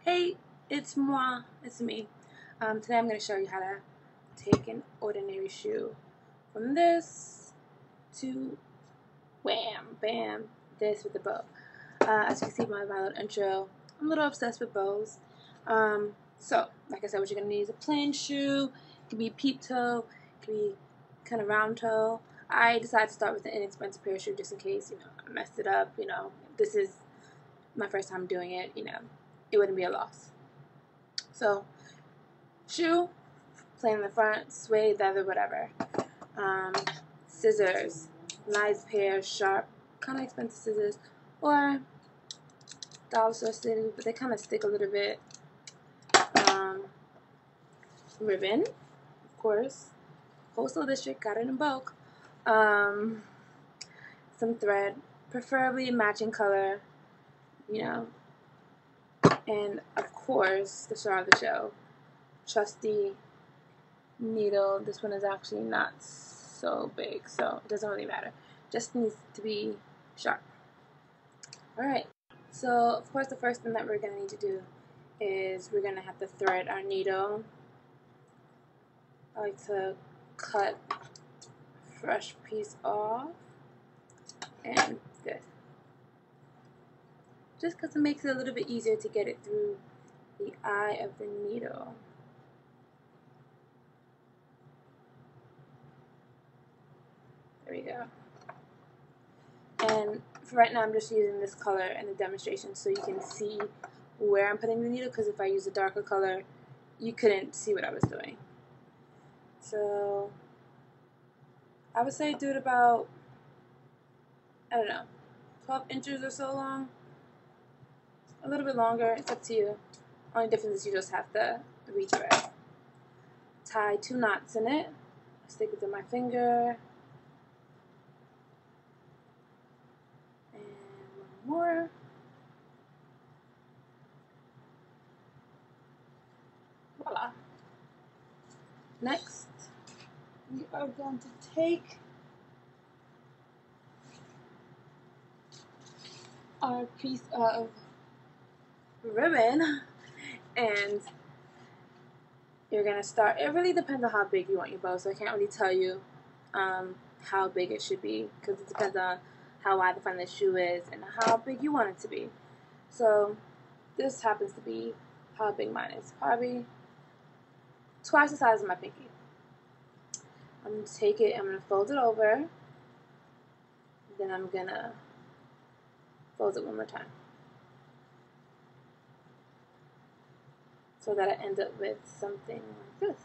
Hey, it's moi, it's me. Today I'm going to show you how to take an ordinary shoe from this to wham, bam, this with a bow. As you can see by my little intro, I'm a little obsessed with bows. So, like I said, what you're going to need is a plain shoe. It can be peep toe, it can be kind of round toe. I decided to start with an inexpensive pair of shoes just in case, I messed it up, this is my first time doing it, it wouldn't be a loss. So, shoe, plain in the front, suede, leather, whatever. Scissors, nice pair, sharp, kind of expensive scissors, or dollar store scissors, but they kind of stick a little bit. Ribbon, of course. Postal District, got it in bulk. Some thread, preferably a matching color, and of course the star of the show, trusty needle. This one is actually not so big, so it doesn't really matter, just needs to be sharp. Alright, so of course the first thing that we're going to need to do is we're going to have to thread our needle. I like to cut a fresh piece off, and this, just because it makes it a little bit easier to get it through the eye of the needle. There we go. And for right now I'm just using this color in the demonstration so you can see where I'm putting the needle, because if I use a darker color you couldn't see what I was doing. So I would say do it about, I don't know, 12 inches or so long. A little bit longer, it's up to you. Only difference is you just have to rethread. Tie 2 knots in it. Stick it to my finger. And one more. Voila. Next, we are going to take our piece of ribbon and you're going to start. It really depends on how big you want your bow, so I can't really tell you how big it should be, because it depends on how wide the front of the shoe is and how big you want it to be. So this happens to be how big mine is, probably twice the size of my pinky. I'm going to take it, I'm going to fold it over, then I'm going to fold it one more time, so that I end up with something like this.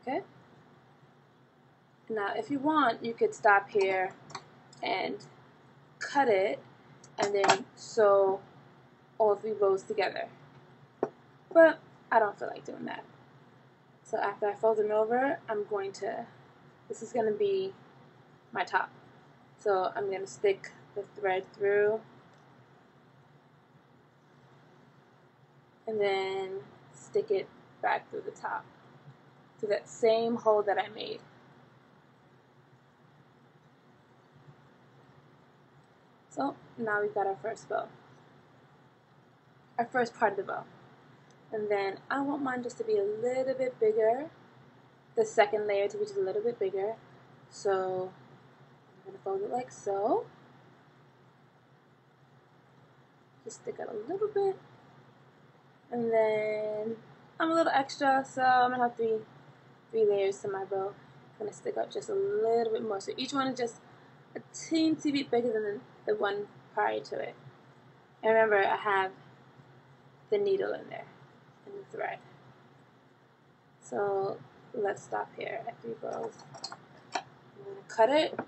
Okay? Now, if you want, you could stop here and cut it and then sew all 3 bows together. But I don't feel like doing that. So after I fold them over, this is going to be my top. So I'm going to stick the thread through and then stick it back through the top, through that same hole that I made. So now we've got our first bow, our first part of the bow. And then I want mine just to be a little bit bigger, the second layer to be just a little bit bigger. So I'm going to fold it like so. Just stick out a little bit. And then I'm a little extra, so I'm going to have three layers to my bow. I'm going to stick out just a little bit more. So each one is just a teensy bit bigger than the one prior to it. And remember, I have the needle in there and the thread. So let's stop here at 3 bows. I'm going to cut it.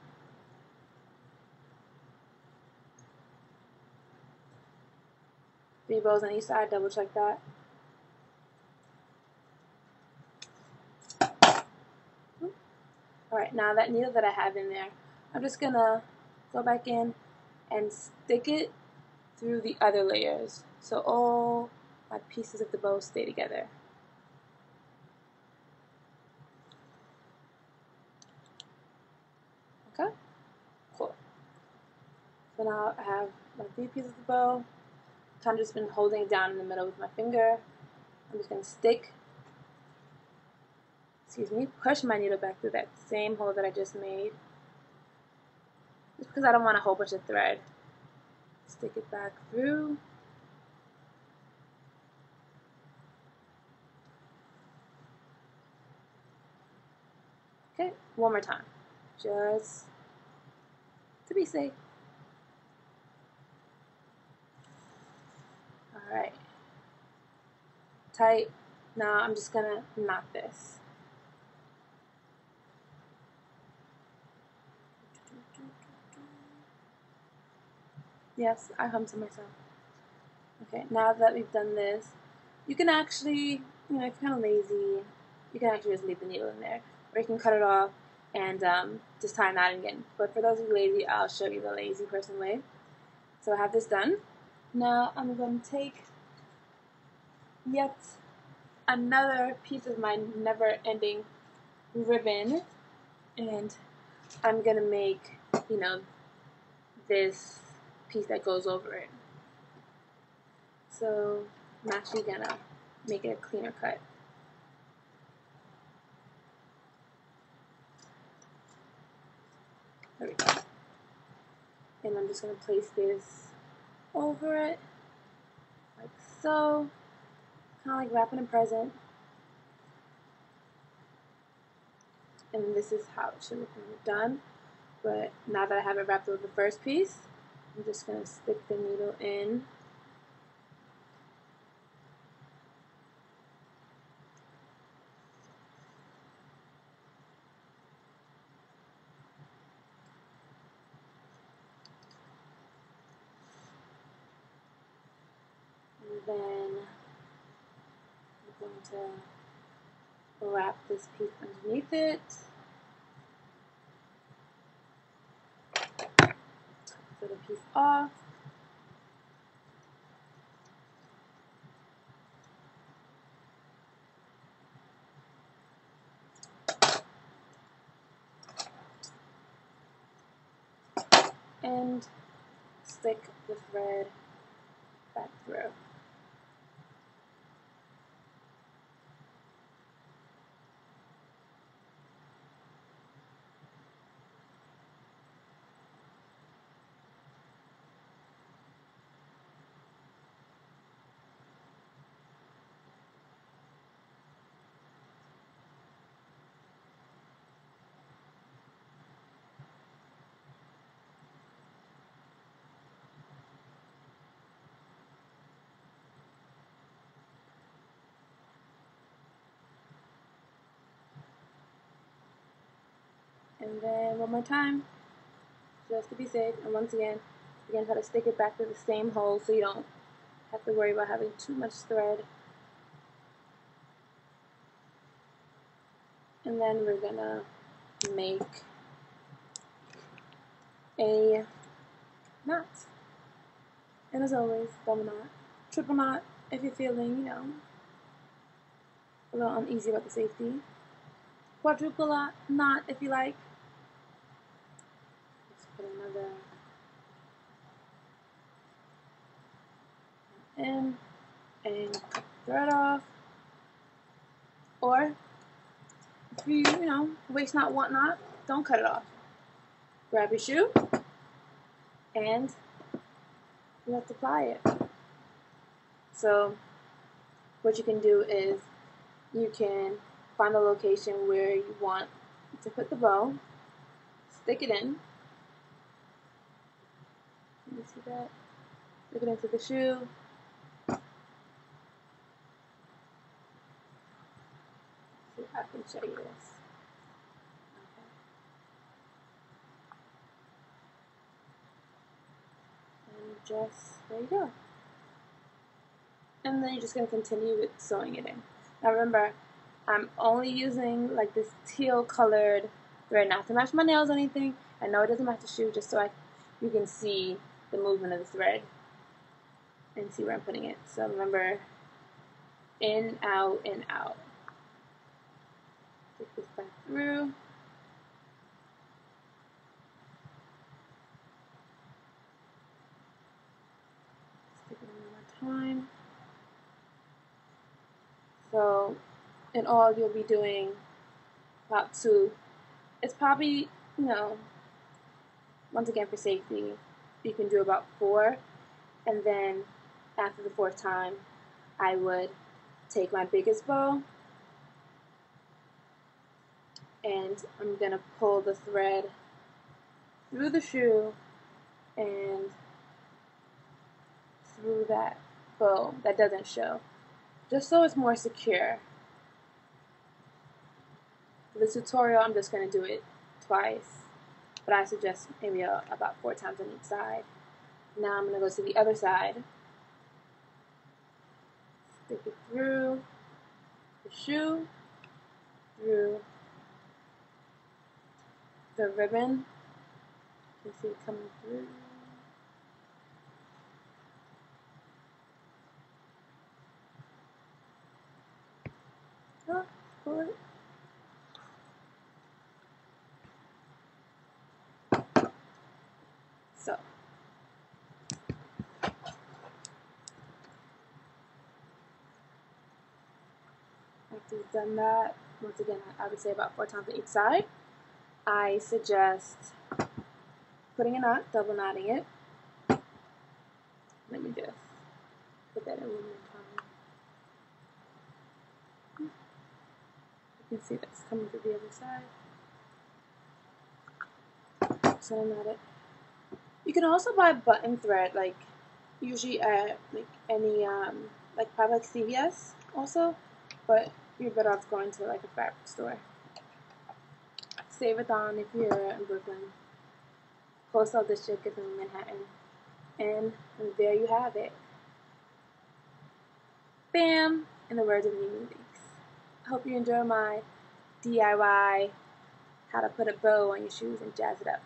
Three bows on each side, double check that. Alright, now that needle that I have in there, I'm just going to go back in and stick it through the other layers, so all my pieces of the bow stay together. So now I have my 3 pieces of the bow. Kind of just been holding it down in the middle with my finger. I'm just going to push my needle back through that same hole that I just made. Just because I don't want a whole bunch of thread. Stick it back through. Okay, one more time. Just to be safe. Alright. Tight. Now I'm just going to knot this. Yes, I hum to myself. Okay, now that we've done this, you can actually, if you're kind of lazy, you can actually just leave the needle in there. Or you can cut it off and just tie a knot again. But for those of you lazy, I'll show you the lazy person way. So I have this done. Now I'm going to take yet another piece of my never-ending ribbon, and I'm going to make, this piece that goes over it. So I'm actually going to make it a cleaner cut. There we go. And I'm just going to place this over it, like so. Kind of like wrapping a present. And this is how it should look when it's done. But now that I have it wrapped over the first piece, I'm just going to stick the needle in. And then I'm going to wrap this piece underneath it. Cut the piece off. And stick the thread back through. And then one more time, just to be safe. And once again, you're going to try to stick it back to the same hole so you don't have to worry about having too much thread. And then we're going to make a knot. And as always, double knot, triple knot if you're feeling, a little uneasy about the safety. Quadruple knot if you like. Let's put another in and cut the thread off. Or if you, waste not, want not, don't cut it off. Grab your shoe and let's apply it. So what you can do is you can find the location where you want to put the bow, stick it in. You see that? Stick it into the shoe. See if I can show you this. Okay. And just, there you go. And then you're just going to continue with sewing it in. Now remember, I'm only using like this teal colored thread, not to match my nails or anything. I know it doesn't match the shoe, just so you can see the movement of the thread and see where I'm putting it. So remember, in, out, in, out. Take this back through. So in all, you'll be doing about 2. It's probably, you know, once again for safety, you can do about 4. And then after the 4th time, I would take my biggest bow and I'm going to pull the thread through the shoe and through that bow that doesn't show, just so it's more secure. For the tutorial, I'm just going to do it twice, but I suggest maybe about 4 times on each side. Now I'm going to go to the other side, stick it through the shoe, through the ribbon. You can see it coming through. Oh, pull it. So, after you've done that, once again, I would say about 4 times on each side, I suggest putting a knot, double knotting it. Let me just put that in one more time. You can see that's coming through the other side. So knot it. You can also buy button thread, like usually at like any like probably like CVS also, but you're better off going to like a fabric store. Save-a-thon if you're in Brooklyn. Wholesale district is in Manhattan. And there you have it. Bam! In the words of Mimi Leaks. I hope you enjoy my DIY how to put a bow on your shoes and jazz it up.